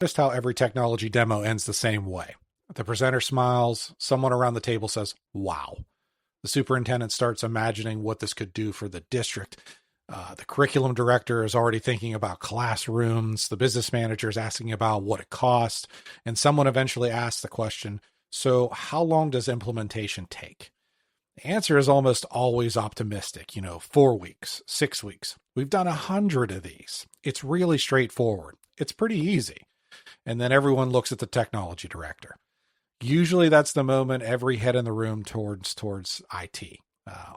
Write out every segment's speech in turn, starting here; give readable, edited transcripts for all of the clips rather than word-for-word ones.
Just how every technology demo ends the same way. The presenter smiles, someone around the table says, "Wow." The superintendent starts imagining what this could do for the district. The curriculum director is already thinking about classrooms. The business manager is asking about what it costs. And someone eventually asks the question, so how long does implementation take? The answer is almost always optimistic, 4 weeks, 6 weeks. We've done 100 of these. It's really straightforward. It's pretty easy. And then everyone looks at the technology director. Usually that's the moment every head in the room towards IT.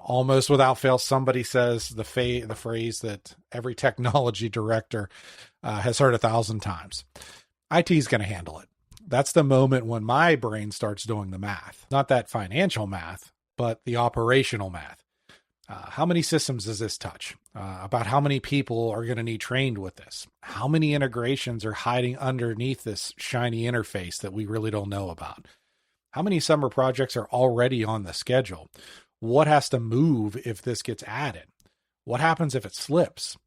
Almost without fail, somebody says the phrase that every technology director has heard 1,000 times. IT is going to handle it. That's the moment when my brain starts doing the math. Not that financial math, but the operational math. How many systems does this touch? About how many people are going to need trained with this? How many integrations are hiding underneath this shiny interface that we really don't know about? How many summer projects are already on the schedule? What has to move if this gets added? What happens if it slips?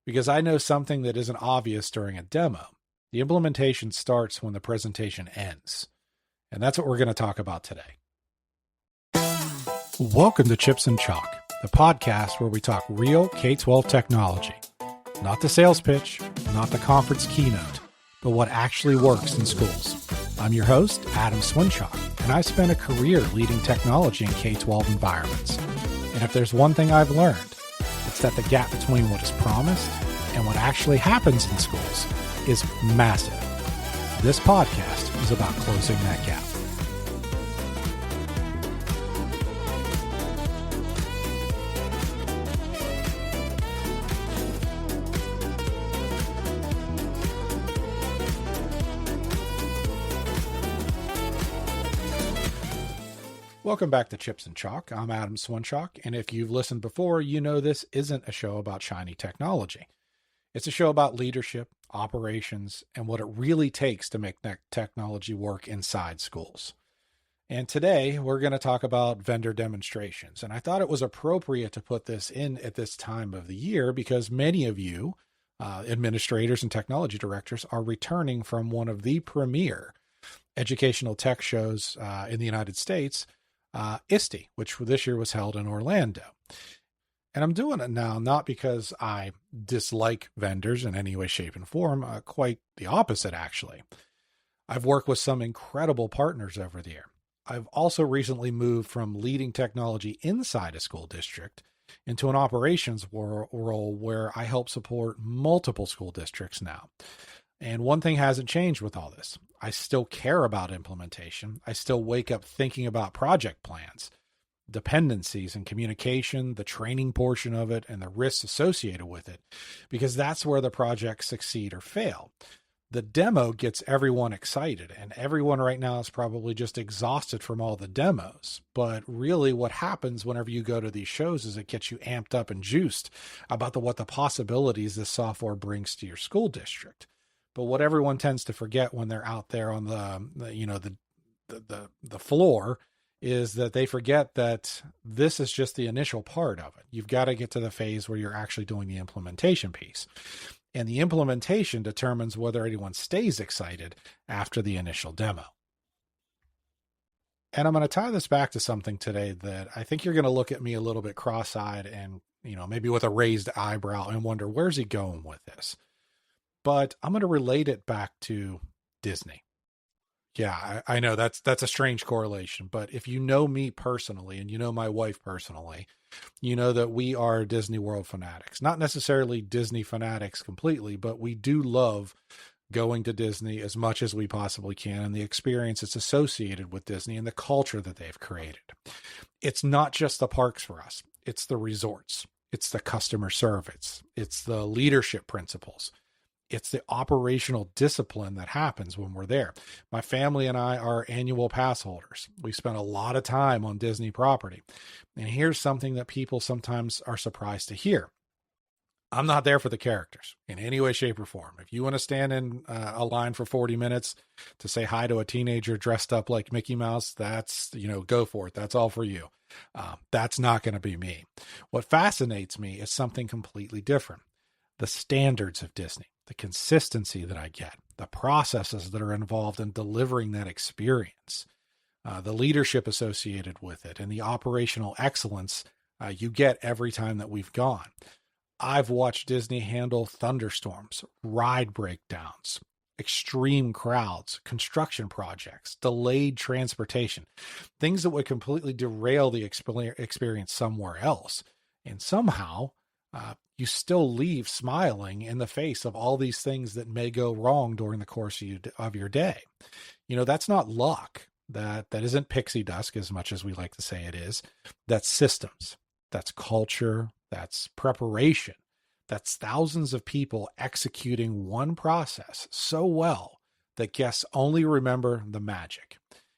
Because I know something that isn't obvious during a demo. The implementation starts when the presentation ends. And that's what we're going to talk about today. Welcome to Chips and Chalk, the podcast where we talk real K-12 technology. Not the sales pitch, not the conference keynote, but what actually works in schools. I'm your host, Adam Swinchock, and I spent a career leading technology in K-12 environments. And if there's one thing I've learned, it's that the gap between what is promised and what actually happens in schools is massive. This podcast is about closing that gap. Welcome back to Chips and Chalk. I'm Adam Swinchock, and if you've listened before, you know this isn't a show about shiny technology. It's a show about leadership, operations, and what it really takes to make technology work inside schools. And today, we're going to talk about vendor demonstrations. And I thought it was appropriate to put this in at this time of the year because many of you, administrators and technology directors, are returning from one of the premier educational tech shows in the United States, ISTE, which this year was held in Orlando. And I'm doing it now not because I dislike vendors in any way, shape, and form. Quite the opposite, actually. I've worked with some incredible partners over the year. I've also recently moved from leading technology inside a school district into an operations role where I help support multiple school districts now. And one thing hasn't changed with all this. I still care about implementation. I still wake up thinking about project plans, dependencies and communication, the training portion of it, and the risks associated with it, because that's where the projects succeed or fail. The demo gets everyone excited, and everyone right now is probably just exhausted from all the demos. But really what happens whenever you go to these shows is it gets you amped up and juiced about what the possibilities this software brings to your school district. But what everyone tends to forget when they're out there on the floor is that they forget that this is just the initial part of it. You've got to get to the phase where you're actually doing the implementation piece. And the implementation determines whether anyone stays excited after the initial demo. And I'm going to tie this back to something today that I think you're going to look at me a little bit cross-eyed and, maybe with a raised eyebrow and wonder, where's he going with this? But I'm going to relate it back to Disney. Yeah, I know that's a strange correlation, but if you know me personally and you know my wife personally, you know that we are Disney World fanatics. Not necessarily Disney fanatics completely, but we do love going to Disney as much as we possibly can and the experience that's associated with Disney and the culture that they've created. It's not just the parks for us. It's the resorts. It's the customer service. It's the leadership principles. It's the operational discipline that happens when we're there. My family and I are annual pass holders. We spend a lot of time on Disney property. And here's something that people sometimes are surprised to hear. I'm not there for the characters in any way, shape, or form. If you want to stand in a line for 40 minutes to say hi to a teenager dressed up like Mickey Mouse, that's, go for it. That's all for you. That's not going to be me. What fascinates me is something completely different. The standards of Disney. The consistency that I get, the processes that are involved in delivering that experience, the leadership associated with it, and the operational excellence you get every time that we've gone. I've watched Disney handle thunderstorms, ride breakdowns, extreme crowds, construction projects, delayed transportation, things that would completely derail the experience somewhere else. And somehow you still leave smiling in the face of all these things that may go wrong during the course of your day. That's not luck. That isn't pixie dust, as much as we like to say it is. That's systems. That's culture. That's preparation. That's thousands of people executing one process so well that guests only remember the magic.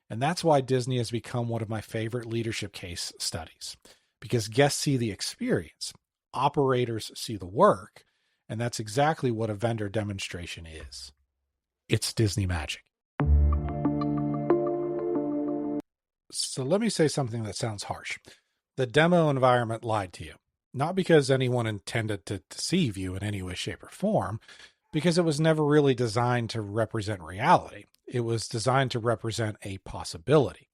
And that's why Disney has become one of my favorite leadership case studies, because guests see the experience, operators see the work, and that's exactly what a vendor demonstration is. It's Disney magic. So let me say something that sounds harsh. The demo environment lied to you. Not because anyone intended to deceive you in any way, shape, or form, because it was never really designed to represent reality. It was designed to represent a possibility.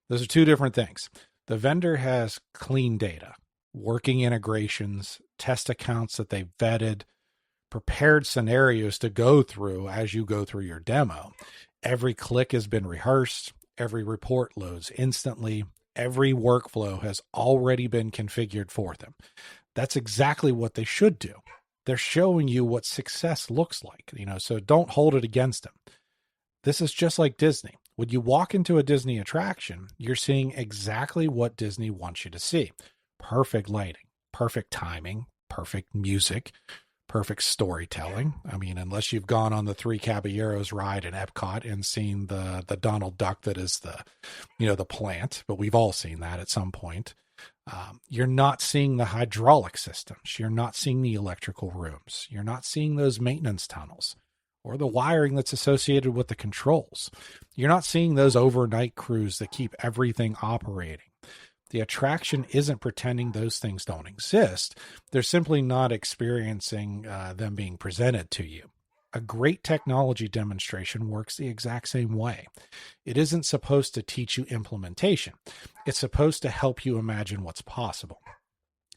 Those are two different things. The vendor has clean data, working integrations, test accounts that they vetted, prepared scenarios to go through as you go through your demo. Every click has been rehearsed. Every report loads instantly. Every workflow has already been configured for them. That's exactly what they should do. They're showing you what success looks like, so don't hold it against them. This is just like Disney. When you walk into a Disney attraction, you're seeing exactly what Disney wants you to see. Perfect lighting, perfect timing, perfect music, perfect storytelling. I mean, unless you've gone on the Three Caballeros ride in Epcot and seen the Donald Duck that is the plant, but we've all seen that at some point. You're not seeing the hydraulic systems. You're not seeing the electrical rooms. You're not seeing those maintenance tunnels or the wiring that's associated with the controls. You're not seeing those overnight crews that keep everything operating. The attraction isn't pretending those things don't exist. They're simply not experiencing them being presented to you. A great technology demonstration works the exact same way. It isn't supposed to teach you implementation. It's supposed to help you imagine what's possible.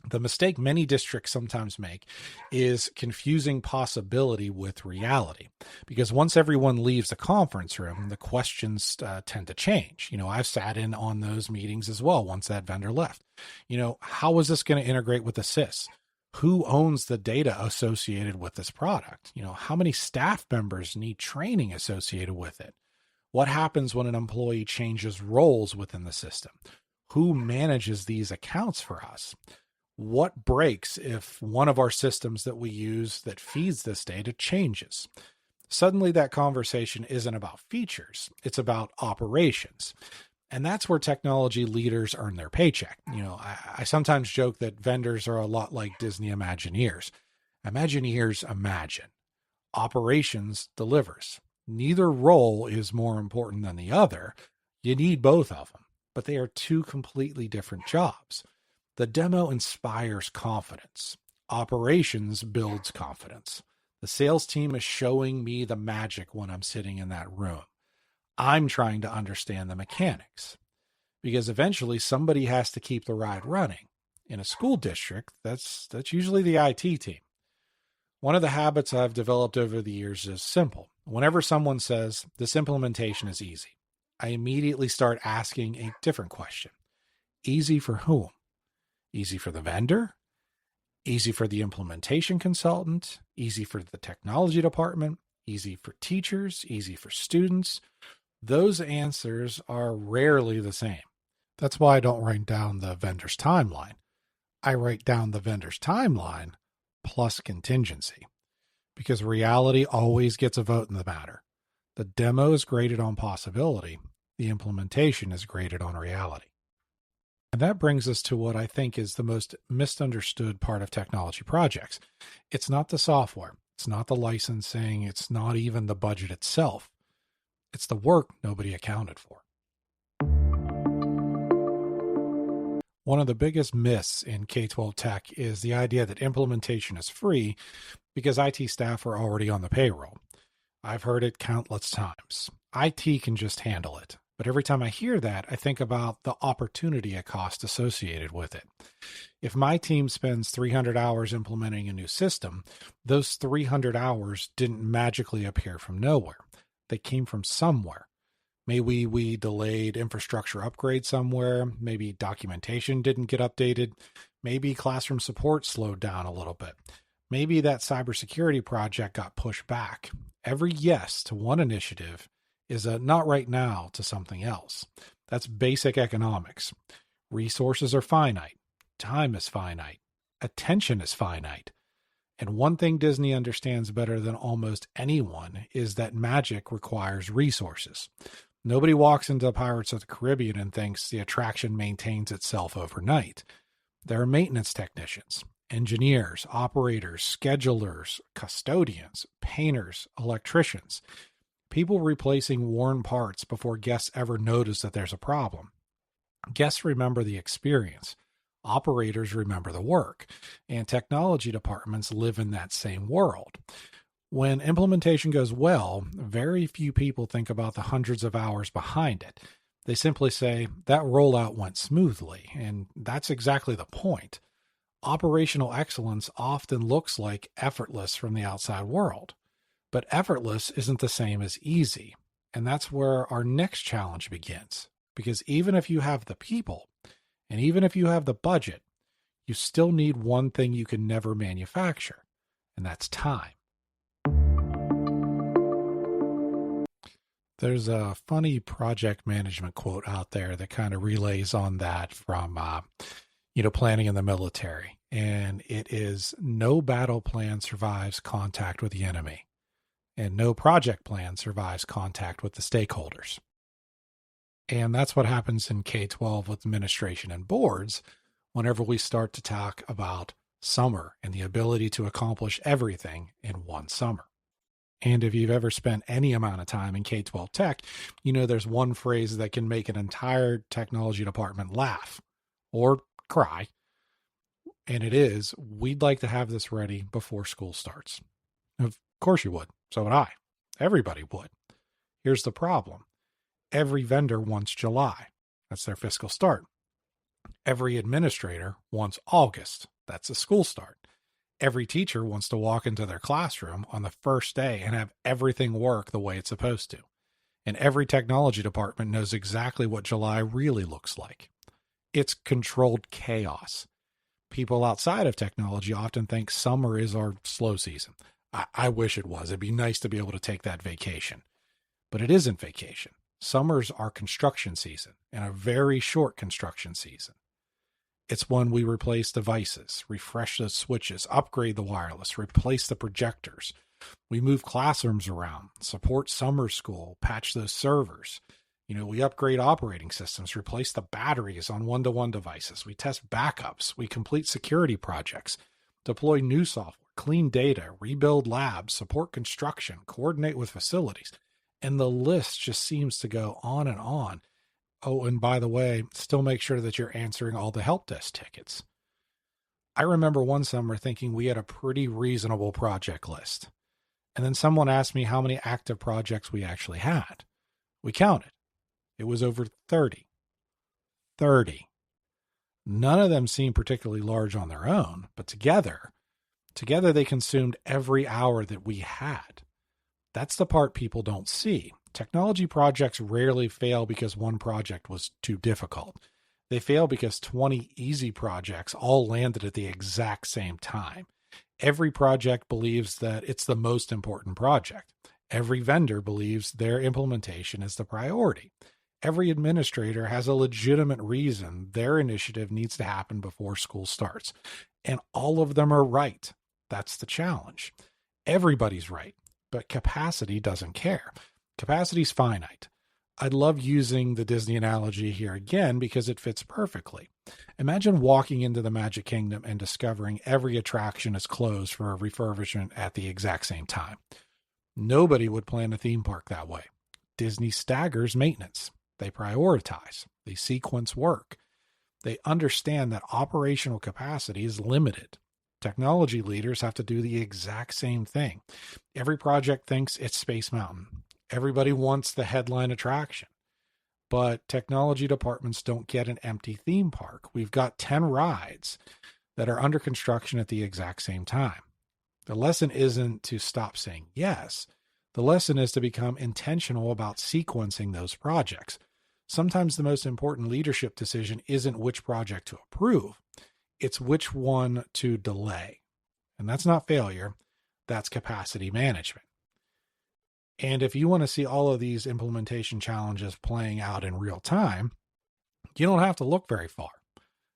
The mistake many districts sometimes make is confusing possibility with reality, because once everyone leaves the conference room, the questions tend to change. I've sat in on those meetings as well once that vendor left. How is this going to integrate with the SIS? Who owns the data associated with this product? How many staff members need training associated with it? What happens when an employee changes roles within the system? Who manages these accounts for us? What breaks if one of our systems that we use that feeds this data changes? Suddenly that conversation isn't about features, it's about operations. And that's where technology leaders earn their paycheck. I sometimes joke that vendors are a lot like Disney Imagineers. Imagineers imagine. Operations delivers. Neither role is more important than the other. You need both of them, but they are two completely different jobs. The demo inspires confidence. Operations builds confidence. The sales team is showing me the magic when I'm sitting in that room. I'm trying to understand the mechanics, because eventually somebody has to keep the ride running. In a school district, that's usually the IT team. One of the habits I've developed over the years is simple. Whenever someone says, this implementation is easy, I immediately start asking a different question. Easy for whom? Easy for the vendor? Easy for the implementation consultant? Easy for the technology department? Easy for teachers? Easy for students? Those answers are rarely the same. That's why I don't write down the vendor's timeline. I write down the vendor's timeline plus contingency, because reality always gets a vote in the matter. The demo is graded on possibility. The implementation is graded on reality. And that brings us to what I think is the most misunderstood part of technology projects. It's not the software. It's not the licensing. It's not even the budget itself. It's the work nobody accounted for. One of the biggest myths in K-12 tech is the idea that implementation is free because IT staff are already on the payroll. I've heard it countless times. IT can just handle it. But every time I hear that, I think about the opportunity cost associated with it. If my team spends 300 hours implementing a new system, those 300 hours didn't magically appear from nowhere. They came from somewhere. Maybe we delayed infrastructure upgrade somewhere. Maybe documentation didn't get updated. Maybe classroom support slowed down a little bit. Maybe that cybersecurity project got pushed back. Every yes to one initiative is a not right now to something else. That's basic economics. Resources are finite. Time is finite. Attention is finite. And one thing Disney understands better than almost anyone is that magic requires resources. Nobody walks into Pirates of the Caribbean and thinks the attraction maintains itself overnight. There are maintenance technicians, engineers, operators, schedulers, custodians, painters, electricians, people replacing worn parts before guests ever notice that there's a problem. Guests remember the experience. Operators remember the work, and technology departments live in that same world. When implementation goes well, very few people think about the hundreds of hours behind it. They simply say, that rollout went smoothly, and that's exactly the point. Operational excellence often looks like effortless from the outside world, but effortless isn't the same as easy, and that's where our next challenge begins. Because even if you have the people, and even if you have the budget, you still need one thing you can never manufacture, and that's time. There's a funny project management quote out there that kind of relays on that from, planning in the military. And it is, no battle plan survives contact with the enemy, and no project plan survives contact with the stakeholders. And that's what happens in K-12 with administration and boards whenever we start to talk about summer and the ability to accomplish everything in one summer. And if you've ever spent any amount of time in K-12 tech, you know there's one phrase that can make an entire technology department laugh or cry. And it is, we'd like to have this ready before school starts. Of course you would. So would I. Everybody would. Here's the problem. Every vendor wants July. That's their fiscal start. Every administrator wants August. That's the school start. Every teacher wants to walk into their classroom on the first day and have everything work the way it's supposed to. And every technology department knows exactly what July really looks like. It's controlled chaos. People outside of technology often think summer is our slow season. I wish it was. It'd be nice to be able to take that vacation. But it isn't vacation. Summer's our construction season, and a very short construction season. It's when we replace devices, refresh the switches, upgrade the wireless, replace the projectors. We move classrooms around, support summer school, patch those servers. We upgrade operating systems, replace the batteries on one-to-one devices. We test backups. We complete security projects, deploy new software, clean data, rebuild labs, support construction, coordinate with facilities. And the list just seems to go on and on. Oh, and by the way, still make sure that you're answering all the help desk tickets. I remember one summer thinking we had a pretty reasonable project list. And then someone asked me how many active projects we actually had. We counted. It was over 30. 30. None of them seemed particularly large on their own, but together they consumed every hour that we had. That's the part people don't see. Technology projects rarely fail because one project was too difficult. They fail because 20 easy projects all landed at the exact same time. Every project believes that it's the most important project. Every vendor believes their implementation is the priority. Every administrator has a legitimate reason their initiative needs to happen before school starts. And all of them are right. That's the challenge. Everybody's right. But capacity doesn't care. Capacity's finite. I'd love using the Disney analogy here again because it fits perfectly. Imagine walking into the Magic Kingdom and discovering every attraction is closed for a refurbishment at the exact same time. Nobody would plan a theme park that way. Disney staggers maintenance. They prioritize. They sequence work. They understand that operational capacity is limited. Technology leaders have to do the exact same thing. Every project thinks it's Space Mountain. Everybody wants the headline attraction. But technology departments don't get an empty theme park. We've got 10 rides that are under construction at the exact same time. The lesson isn't to stop saying yes. The lesson is to become intentional about sequencing those projects. Sometimes the most important leadership decision isn't which project to approve. It's which one to delay. And that's not failure. That's capacity management. And if you want to see all of these implementation challenges playing out in real time, you don't have to look very far.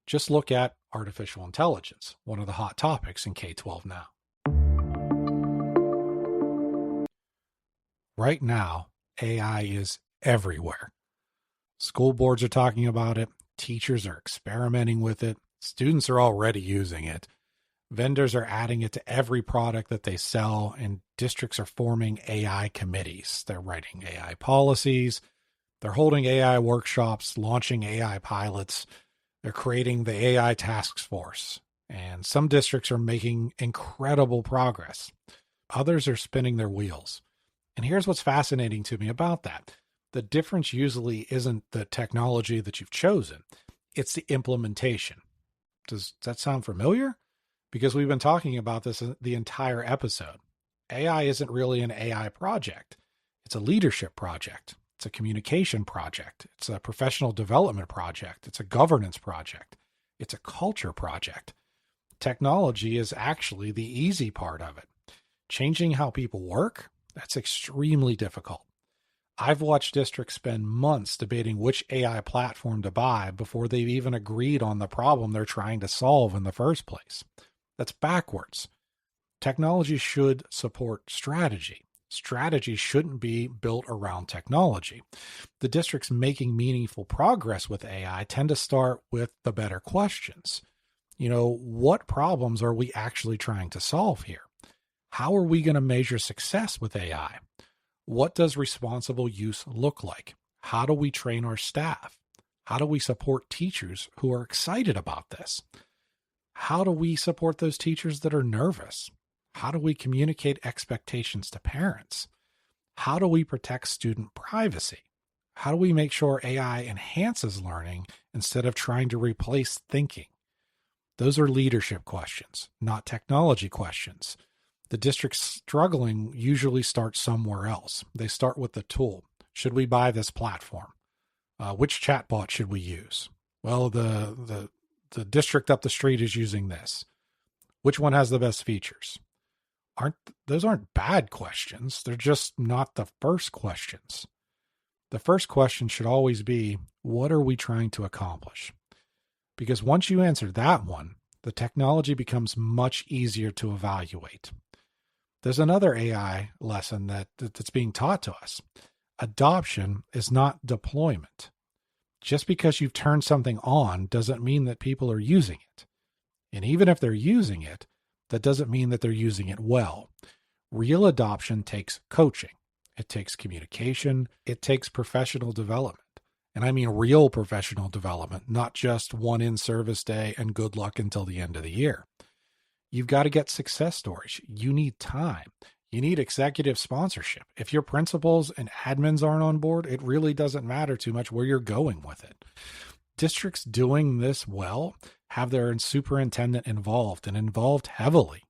Just look at artificial intelligence, one of the hot topics in K-12 now. Right now, AI is everywhere. School boards are talking about it. Teachers are experimenting with it. Students are already using it. Vendors are adding it to every product that they sell, and districts are forming AI committees. They're writing AI policies. They're holding AI workshops, launching AI pilots. They're creating the AI task force. And some districts are making incredible progress. Others are spinning their wheels. And here's what's fascinating to me about that. The difference usually isn't the technology that you've chosen. It's the implementation. Does that sound familiar? Because we've been talking about this the entire episode. AI isn't really an AI project. It's a leadership project. It's a communication project. It's a professional development project. It's a governance project. It's a culture project. Technology is actually the easy part of it. Changing how people work, that's extremely difficult. I've watched districts spend months debating which AI platform to buy before they've even agreed on the problem they're trying to solve in the first place. That's backwards. Technology should support strategy. Strategy shouldn't be built around technology. The districts making meaningful progress with AI tend to start with the better questions. What problems are we actually trying to solve here? How are we going to measure success with AI? What does responsible use look like? How do we train our staff? How do we support teachers who are excited about this? How do we support those teachers that are nervous? How do we communicate expectations to parents? How do we protect student privacy? How do we make sure AI enhances learning instead of trying to replace thinking? Those are leadership questions, not technology questions. The districts struggling usually start somewhere else. They start with the tool. Should we buy this platform? Which chatbot should we use? Well, the district up the street is using this. Which one has the best features? Those aren't bad questions. They're just not the first questions. The first question should always be, what are we trying to accomplish? Because once you answer that one, the technology becomes much easier to evaluate. There's another AI lesson that's being taught to us. Adoption is not deployment. Just because you've turned something on doesn't mean that people are using it. And even if they're using it, that doesn't mean that they're using it well. Real adoption takes coaching. It takes communication. It takes professional development. And I mean real professional development, not just one in-service day and good luck until the end of the year. You've got to get success stories. You need time. You need executive sponsorship. If your principals and admins aren't on board, it really doesn't matter too much where you're going with it. Districts doing this well have their superintendent involved and involved heavily.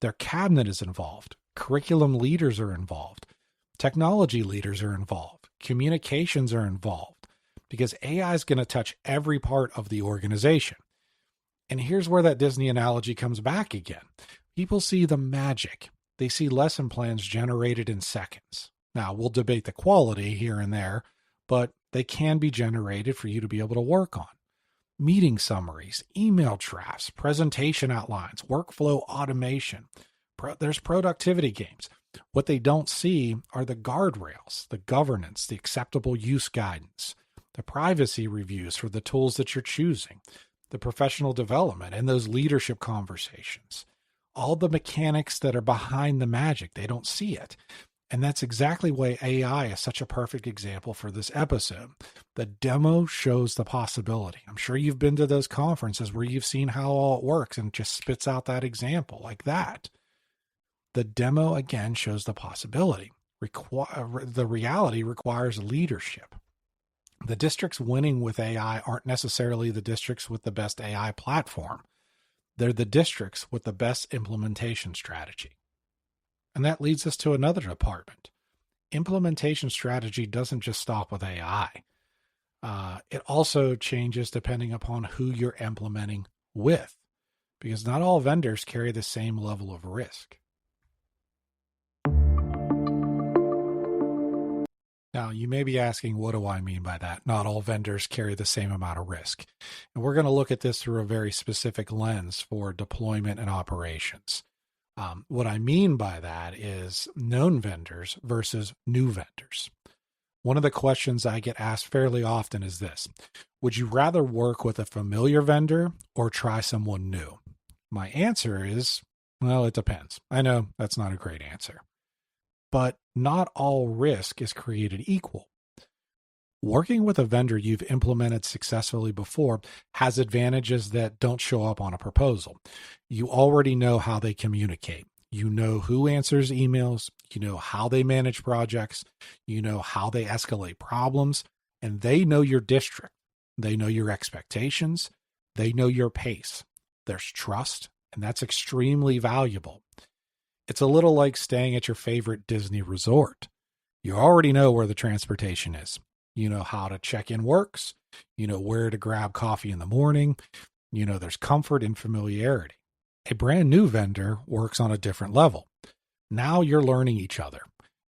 Their cabinet is involved. Curriculum leaders are involved. Technology leaders are involved. Communications are involved because AI is going to touch every part of the organization. And here's where that Disney analogy comes back again. People see the magic. They see lesson plans generated in seconds. Now, we'll debate the quality here and there, but they can be generated for you to be able to work on. Meeting summaries, email drafts, presentation outlines, workflow automation. There's productivity gains. What they don't see are the guardrails, the governance, the acceptable use guidance, the privacy reviews for the tools that you're choosing, the professional development, and those leadership conversations. All the mechanics that are behind the magic, they don't see it. And that's exactly why AI is such a perfect example for this episode. The demo shows the possibility. I'm sure you've been to those conferences where you've seen how all it works and just spits out that example like that. The demo again shows the possibility. The reality requires leadership. The districts winning with AI aren't necessarily the districts with the best AI platform. They're the districts with the best implementation strategy. And that leads us to another department. Implementation strategy doesn't just stop with AI. It also changes depending upon who you're implementing with, because not all vendors carry the same level of risk. Now, you may be asking, what do I mean by that? Not all vendors carry the same amount of risk. And we're going to look at this through a very specific lens for deployment and operations. What I mean by that is known vendors versus new vendors. One of the questions I get asked fairly often is this: would you rather work with a familiar vendor or try someone new? My answer is, well, it depends. I know that's not a great answer. But not all risk is created equal. Working with a vendor you've implemented successfully before has advantages that don't show up on a proposal. You already know how they communicate. You know who answers emails. You know how they manage projects. You know how they escalate problems. And they know your district. They know your expectations. They know your pace. There's trust, and that's extremely valuable. It's a little like staying at your favorite Disney resort. You already know where the transportation is. You know how to check-in works. You know where to grab coffee in the morning. You know there's comfort and familiarity. A brand new vendor works on a different level. Now you're learning each other.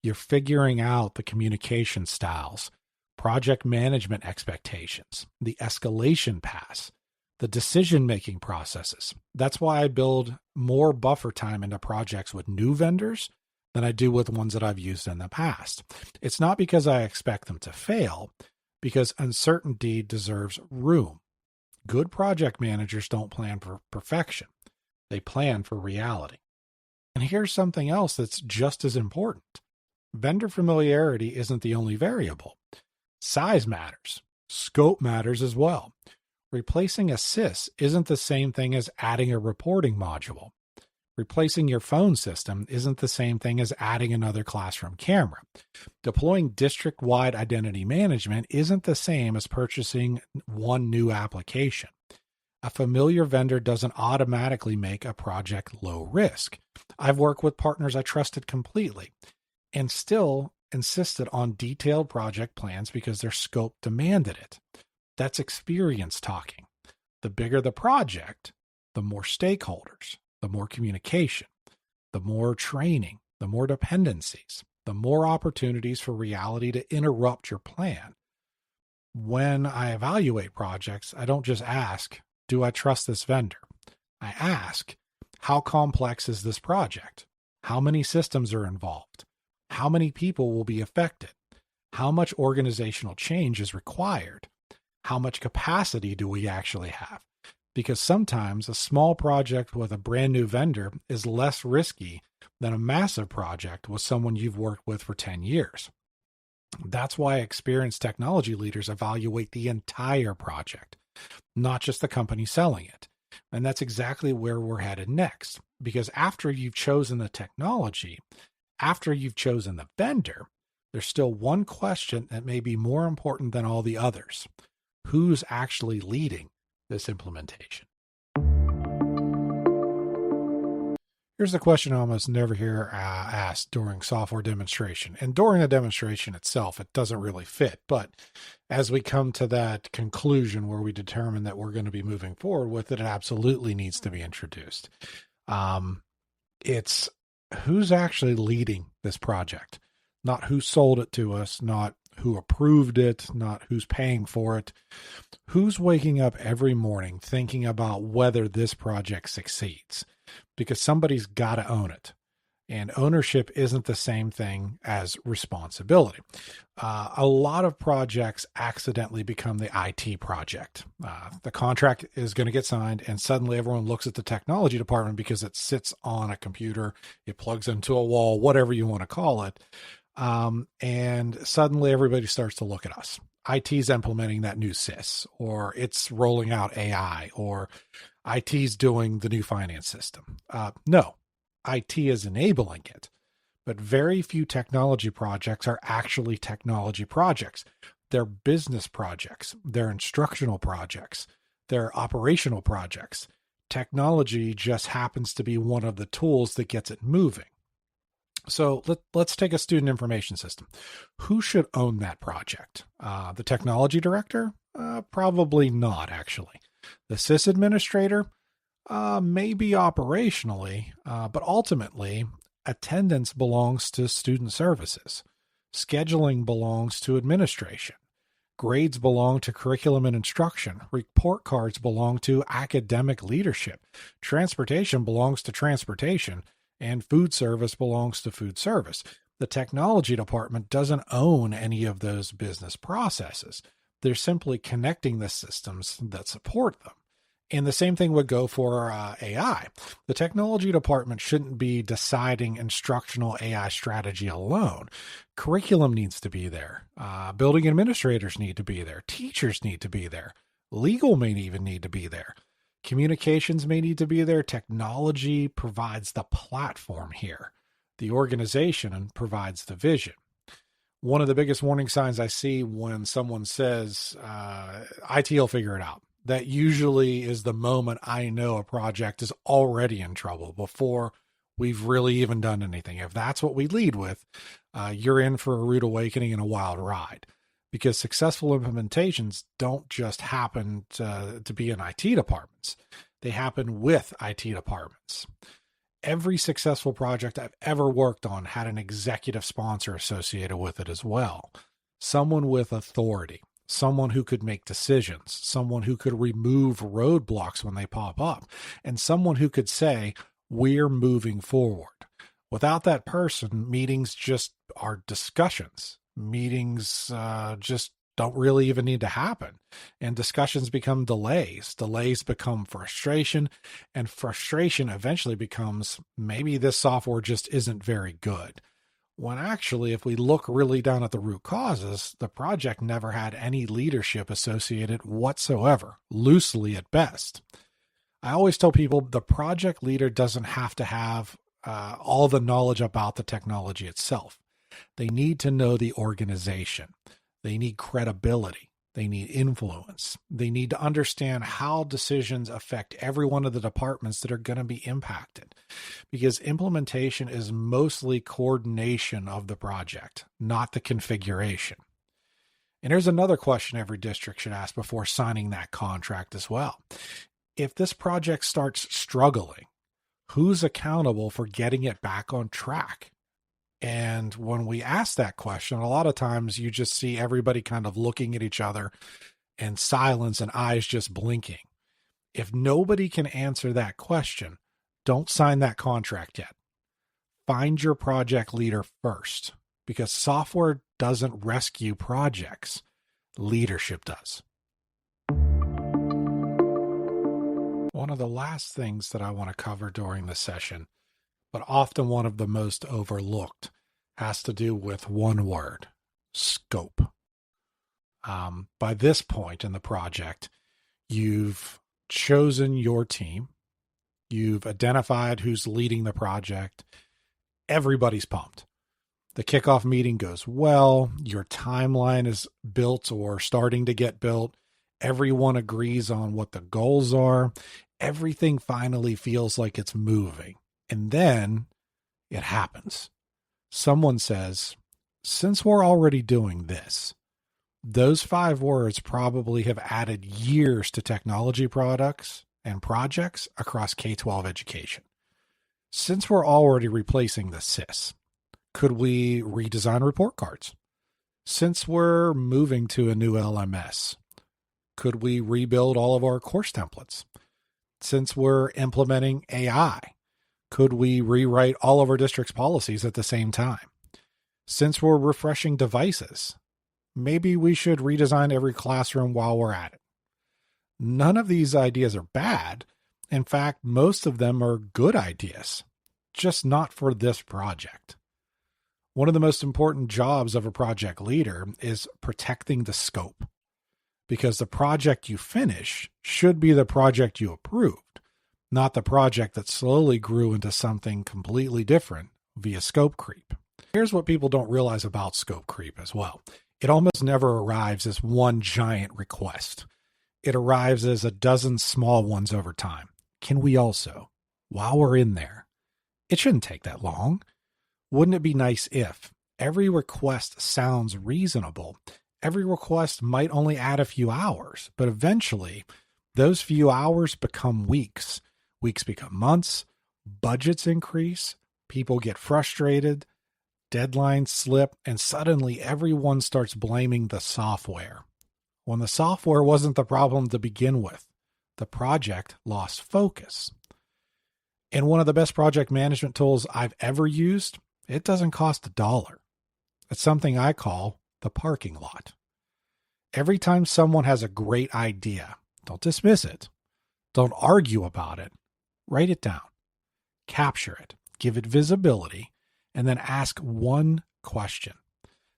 You're figuring out the communication styles, project management expectations, the escalation paths, the decision-making processes. That's why I build more buffer time into projects with new vendors than I do with ones that I've used in the past. It's not because I expect them to fail, because uncertainty deserves room. Good project managers don't plan for perfection. They plan for reality. And here's something else that's just as important. Vendor familiarity isn't the only variable. Size matters. Scope matters as well. Replacing a sys isn't the same thing as adding a reporting module. Replacing your phone system isn't the same thing as adding another classroom camera. Deploying district-wide identity management isn't the same as purchasing one new application. A familiar vendor doesn't automatically make a project low risk. I've worked with partners I trusted completely and still insisted on detailed project plans because their scope demanded it. That's experience talking. The bigger the project, the more stakeholders, the more communication, the more training, the more dependencies, the more opportunities for reality to interrupt your plan. When I evaluate projects, I don't just ask, do I trust this vendor? I ask, how complex is this project? How many systems are involved? How many people will be affected? How much organizational change is required? How much capacity do we actually have? Because sometimes a small project with a brand new vendor is less risky than a massive project with someone you've worked with for 10 years. That's why experienced technology leaders evaluate the entire project, not just the company selling it. And that's exactly where we're headed next. Because after you've chosen the technology, after you've chosen the vendor, there's still one question that may be more important than all the others. Who's actually leading this implementation? Here's the question I almost never hear asked during software demonstration. And during the demonstration itself, it doesn't really fit. But as we come to that conclusion where we determine that we're going to be moving forward with it, it absolutely needs to be introduced. It's who's actually leading this project, not who sold it to us, not who approved it, not who's paying for it. Who's waking up every morning thinking about whether this project succeeds? Because somebody's got to own it. And ownership isn't the same thing as responsibility. A lot of projects accidentally become the IT project. The contract is going to get signed, and suddenly everyone looks at the technology department because it sits on a computer, it plugs into a wall, whatever you want to call it. And suddenly everybody starts to look at us. IT's implementing that new SIS, or it's rolling out AI, or IT's doing the new finance system. No, IT is enabling it, but very few technology projects are actually technology projects. They're business projects, they're instructional projects, they're operational projects. Technology just happens to be one of the tools that gets it moving. So let's take a student information system. Who should own that project? The technology director? Probably not, actually. The SIS administrator? Maybe operationally, but ultimately, attendance belongs to student services. Scheduling belongs to administration. Grades belong to curriculum and instruction. Report cards belong to academic leadership. Transportation belongs to transportation. And food service belongs to food service. The technology department doesn't own any of those business processes. They're simply connecting the systems that support them. And the same thing would go for AI. The technology department shouldn't be deciding instructional AI strategy alone. Curriculum needs to be there. Building administrators need to be there. Teachers need to be there. Legal may even need to be there. Communications may need to be there. Technology provides the platform here. The organization provides the vision. One of the biggest warning signs I see when someone says, IT will figure it out, that usually is the moment I know a project is already in trouble before we've really even done anything. If that's what we lead with, you're in for a rude awakening and a wild ride. Because successful implementations don't just happen to be in IT departments. They happen with IT departments. Every successful project I've ever worked on had an executive sponsor associated with it as well. Someone with authority, someone who could make decisions, someone who could remove roadblocks when they pop up, and someone who could say, we're moving forward. Without that person, meetings just are discussions. Meetings just don't really even need to happen. And discussions become delays. Delays become frustration. And frustration eventually becomes, maybe this software just isn't very good. When actually, if we look really down at the root causes, the project never had any leadership associated whatsoever, loosely at best. I always tell people the project leader doesn't have to have all the knowledge about the technology itself. They need to know the organization. They need credibility. They need influence. They need to understand how decisions affect every one of the departments that are going to be impacted. Because implementation is mostly coordination of the project, not the configuration. And here's another question every district should ask before signing that contract as well. If this project starts struggling, who's accountable for getting it back on track? And when we ask that question, a lot of times you just see everybody kind of looking at each other and silence and eyes just blinking. If nobody can answer that question, don't sign that contract yet. Find your project leader first, because software doesn't rescue projects. Leadership does. One of the last things that I want to cover during this session, but often one of the most overlooked, has to do with one word: scope. By this point in the project, you've chosen your team. You've identified who's leading the project. Everybody's pumped. The kickoff meeting goes well. Your timeline is built or starting to get built. Everyone agrees on what the goals are. Everything finally feels like it's moving. And then it happens. Someone says, since we're already doing this, those 5 words probably have added years to technology products and projects across K-12 education. Since we're already replacing the SIS, could we redesign report cards? Since we're moving to a new LMS, could we rebuild all of our course templates? Since we're implementing AI, Could we rewrite all of our district's policies at the same time? Since we're refreshing devices, maybe we should redesign every classroom while we're at it. None of these ideas are bad. In fact, most of them are good ideas, just not for this project. One of the most important jobs of a project leader is protecting the scope, because the project you finish should be the project you approved, not the project that slowly grew into something completely different via scope creep. Here's what people don't realize about scope creep as well. It almost never arrives as one giant request. It arrives as a dozen small ones over time. Can we also, while we're in there, it shouldn't take that long. Wouldn't it be nice if every request sounds reasonable? Every request might only add a few hours, but eventually those few hours become weeks. Weeks become months, budgets increase, people get frustrated, deadlines slip, and suddenly everyone starts blaming the software. When the software wasn't the problem to begin with, the project lost focus. And one of the best project management tools I've ever used, it doesn't cost $1. It's something I call the parking lot. Every time someone has a great idea, don't dismiss it. Don't argue about it. Write it down. Capture it. Give it visibility. And then ask one question.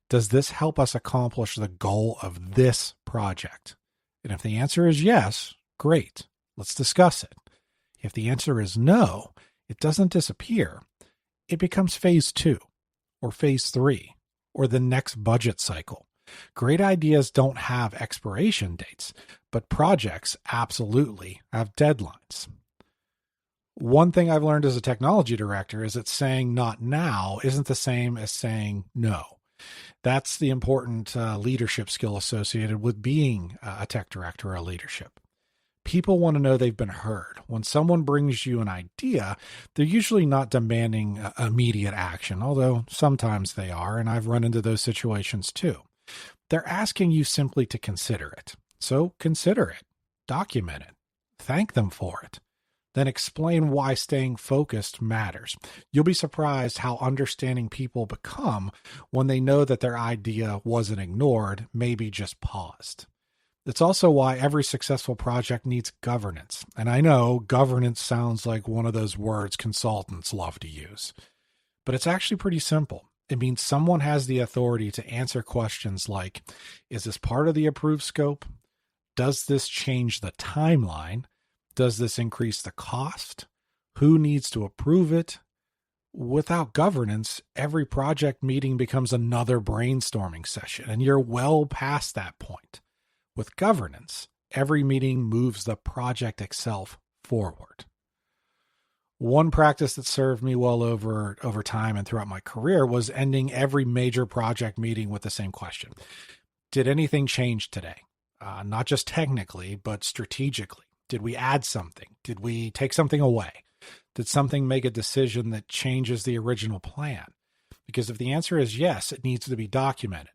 Does this help us accomplish the goal of this project? And if the answer is yes, great. Let's discuss it. If the answer is no, it doesn't disappear. It becomes phase 2 or phase 3 or the next budget cycle. Great ideas don't have expiration dates, but projects absolutely have deadlines. One thing I've learned as a technology director is that saying not now isn't the same as saying no. That's the important leadership skill associated with being a tech director or a leadership. People want to know they've been heard. When someone brings you an idea, they're usually not demanding immediate action, although sometimes they are, and I've run into those situations too. They're asking you simply to consider it. So consider it, document it, thank them for it, then explain why staying focused matters. You'll be surprised how understanding people become when they know that their idea wasn't ignored, maybe just paused. It's also why every successful project needs governance. And I know governance sounds like one of those words consultants love to use, but it's actually pretty simple. It means someone has the authority to answer questions like, is this part of the approved scope? Does this change the timeline? Does this increase the cost? Who needs to approve it? Without governance, every project meeting becomes another brainstorming session, and you're well past that point. With governance, every meeting moves the project itself forward. One practice that served me well over time and throughout my career was ending every major project meeting with the same question. Did anything change today? Not just technically, but strategically. Did we add something? Did we take something away? Did something make a decision that changes the original plan? Because if the answer is yes, it needs to be documented.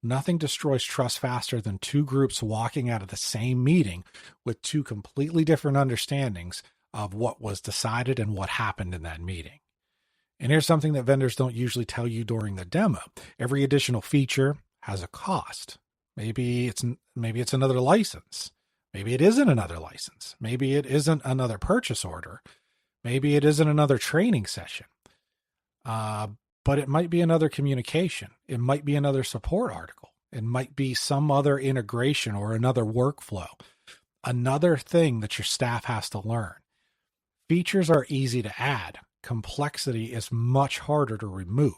Nothing destroys trust faster than two groups walking out of the same meeting with two completely different understandings of what was decided and what happened in that meeting. And here's something that vendors don't usually tell you during the demo. Every additional feature has a cost. Maybe it's another license. Maybe it isn't another license. Maybe it isn't another purchase order. Maybe it isn't another training session. But it might be another communication. It might be another support article. It might be some other integration or another workflow. Another thing that your staff has to learn. Features are easy to add. Complexity is much harder to remove.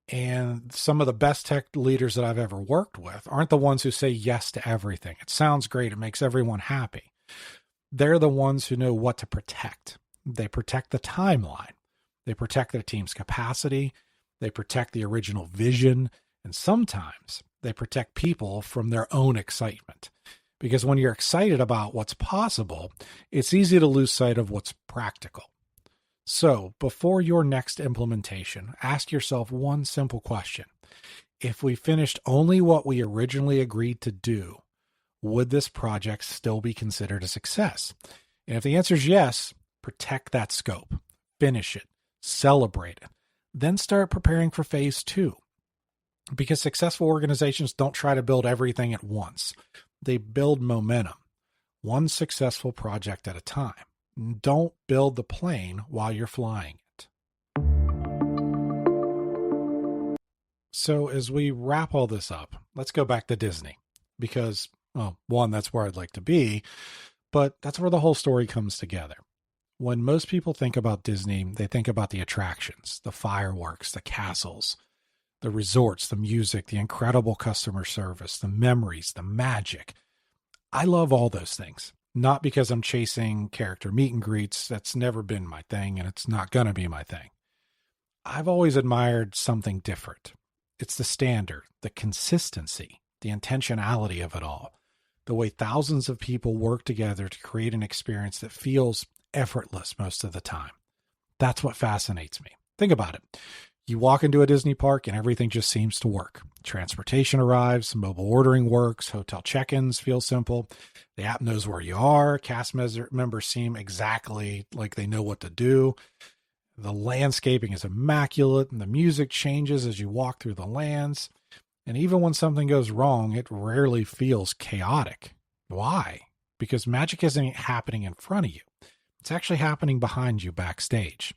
And some of the best tech leaders that I've ever worked with aren't the ones who say yes to everything. It sounds great. It makes everyone happy. They're the ones who know what to protect. They protect the timeline. They protect their team's capacity. They protect the original vision. And sometimes they protect people from their own excitement. Because when you're excited about what's possible, it's easy to lose sight of what's practical. So before your next implementation, ask yourself one simple question. If we finished only what we originally agreed to do, would this project still be considered a success? And if the answer is yes, protect that scope. finish it, celebrate it, then start preparing for phase two. Because successful organizations don't try to build everything at once. They build momentum, one successful project at a time. Don't build the plane while you're flying it. So as we wrap all this up, let's go back to Disney. Because, well, one, that's where I'd like to be, but that's where the whole story comes together. When most people think about Disney, they think about the attractions, the fireworks, the castles, the resorts, the music, the incredible customer service, the memories, the magic. I love all those things. Not because I'm chasing character meet and greets. That's never been my thing, and it's not going to be my thing. I've always admired something different. It's the standard, the consistency, the intentionality of it all. The way thousands of people work together to create an experience that feels effortless most of the time. That's what fascinates me. Think about it. You walk into a Disney park and everything just seems to work. Transportation arrives, mobile ordering works, hotel check-ins feel simple. The app knows where you are. Cast members seem exactly like they know what to do. The landscaping is immaculate and the music changes as you walk through the lands. And even when something goes wrong, it rarely feels chaotic. Why? Because magic isn't happening in front of you. It's actually happening behind you backstage.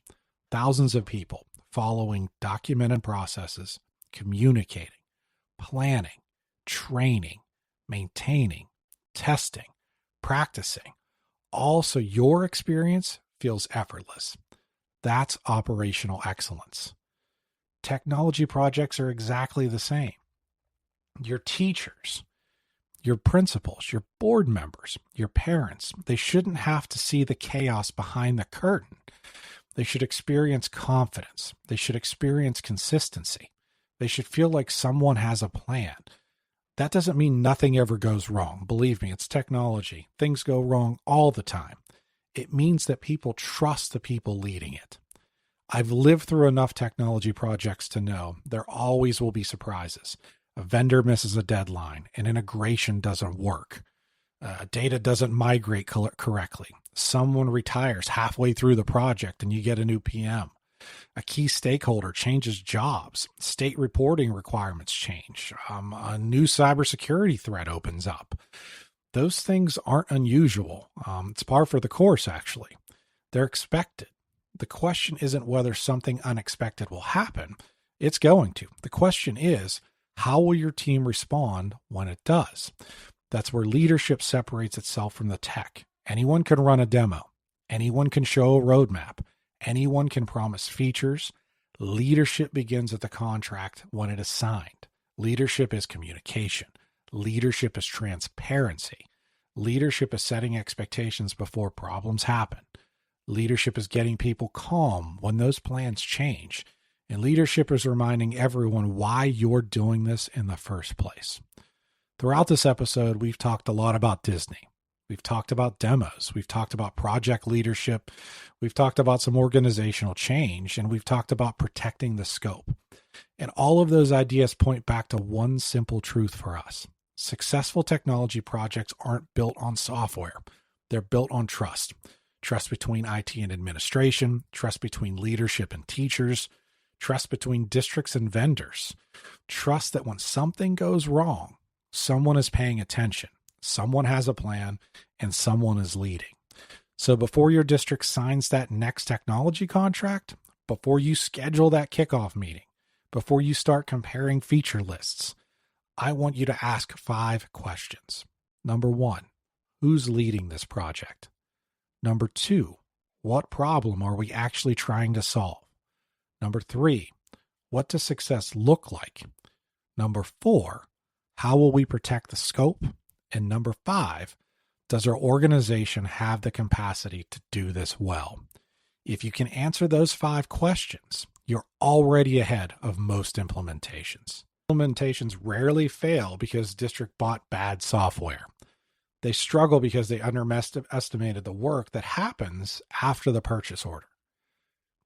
Thousands of people following documented processes, communicating, planning, training, maintaining, testing, practicing, all so your experience feels effortless. That's operational excellence. Technology projects are exactly the same. Your teachers, your principals, your board members, your parents, they shouldn't have to see the chaos behind the curtain. They should experience confidence. They should experience consistency. They should feel like someone has a plan. That doesn't mean nothing ever goes wrong. Believe me, it's technology. Things go wrong all the time. It means that people trust the people leading it. I've lived through enough technology projects to know there always will be surprises. A vendor misses a deadline. An integration doesn't work. Data doesn't migrate correctly. Someone retires halfway through the project and you get a new PM. A key stakeholder changes jobs. State reporting requirements change. A new cybersecurity threat opens up. Those things aren't unusual. It's par for the course, actually. They're expected. The question isn't whether something unexpected will happen. It's going to. The question is, how will your team respond when it does? That's where leadership separates itself from the tech. Anyone can run a demo. Anyone can show a roadmap. Anyone can promise features. Leadership begins at the contract when it is signed. Leadership is communication. Leadership is transparency. Leadership is setting expectations before problems happen. Leadership is getting people calm when those plans change. And leadership is reminding everyone why you're doing this in the first place. Throughout this episode, we've talked a lot about Disney. We've talked about demos. We've talked about project leadership. We've talked about some organizational change, and we've talked about protecting the scope. And all of those ideas point back to one simple truth for us. Successful technology projects aren't built on software. They're built on trust. Trust between IT and administration, trust between leadership and teachers, trust between districts and vendors. Trust that when something goes wrong, someone is paying attention, someone has a plan, and someone is leading. So before your district signs that next technology contract, before you schedule that kickoff meeting, before you start comparing feature lists, I want you to ask 5 questions. Number 1, who's leading this project? Number 2, what problem are we actually trying to solve? Number 3, what does success look like? Number 4, how will we protect the scope? And number 5, does our organization have the capacity to do this well? If you can answer those 5 questions, you're already ahead of most implementations. Implementations rarely fail because district bought bad software. They struggle because they underestimated the work that happens after the purchase order.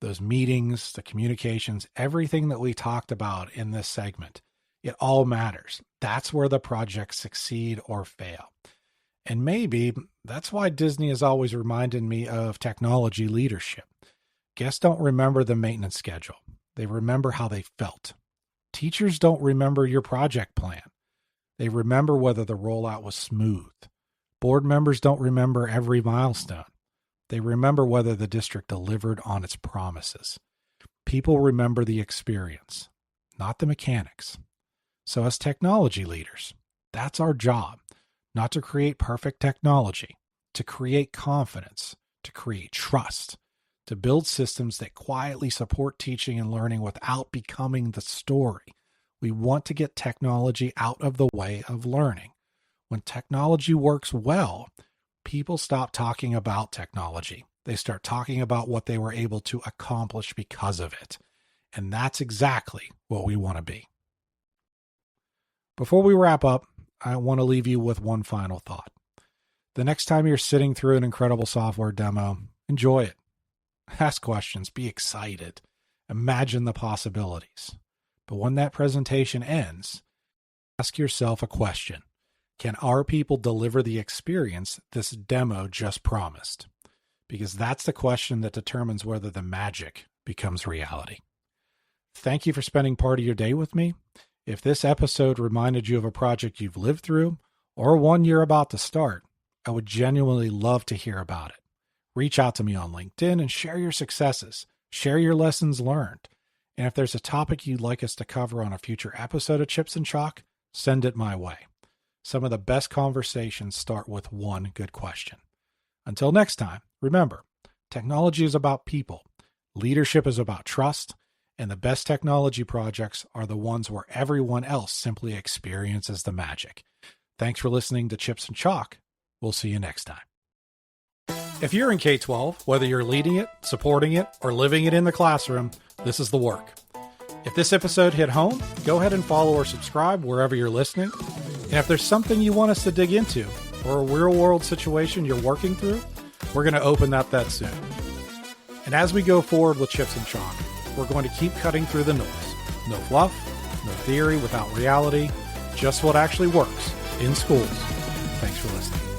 Those meetings, the communications, everything that we talked about in this segment, it all matters. That's where the projects succeed or fail. And maybe that's why Disney has always reminded me of technology leadership. Guests don't remember the maintenance schedule. They remember how they felt. Teachers don't remember your project plan. They remember whether the rollout was smooth. Board members don't remember every milestone. They remember whether the district delivered on its promises. People remember the experience, not the mechanics. So as technology leaders, that's our job, not to create perfect technology, to create confidence, to create trust, to build systems that quietly support teaching and learning without becoming the story. We want to get technology out of the way of learning. When technology works well, people stop talking about technology. They start talking about what they were able to accomplish because of it. And that's exactly what we want to be. Before we wrap up, I want to leave you with one final thought. The next time you're sitting through an incredible software demo, enjoy it. Ask questions, be excited, imagine the possibilities. But when that presentation ends, ask yourself a question. Can our people deliver the experience this demo just promised? Because that's the question that determines whether the magic becomes reality. Thank you for spending part of your day with me. If this episode reminded you of a project you've lived through or one you're about to start, I would genuinely love to hear about it. Reach out to me on LinkedIn and share your successes. Share your lessons learned. And if there's a topic you'd like us to cover on a future episode of Chips and Chalk, send it my way. Some of the best conversations start with one good question. Until next time, remember, technology is about people, leadership is about trust, and the best technology projects are the ones where everyone else simply experiences the magic. Thanks for listening to Chips and Chalk. We'll see you next time. If you're in K-12, whether you're leading it, supporting it, or living it in the classroom, this is the work. If this episode hit home, go ahead and follow or subscribe wherever you're listening. And if there's something you want us to dig into or a real-world situation you're working through, we're going to open up that soon. And as we go forward with Chips and Chalk, we're going to keep cutting through the noise. No fluff, no theory without reality, just what actually works in schools. Thanks for listening.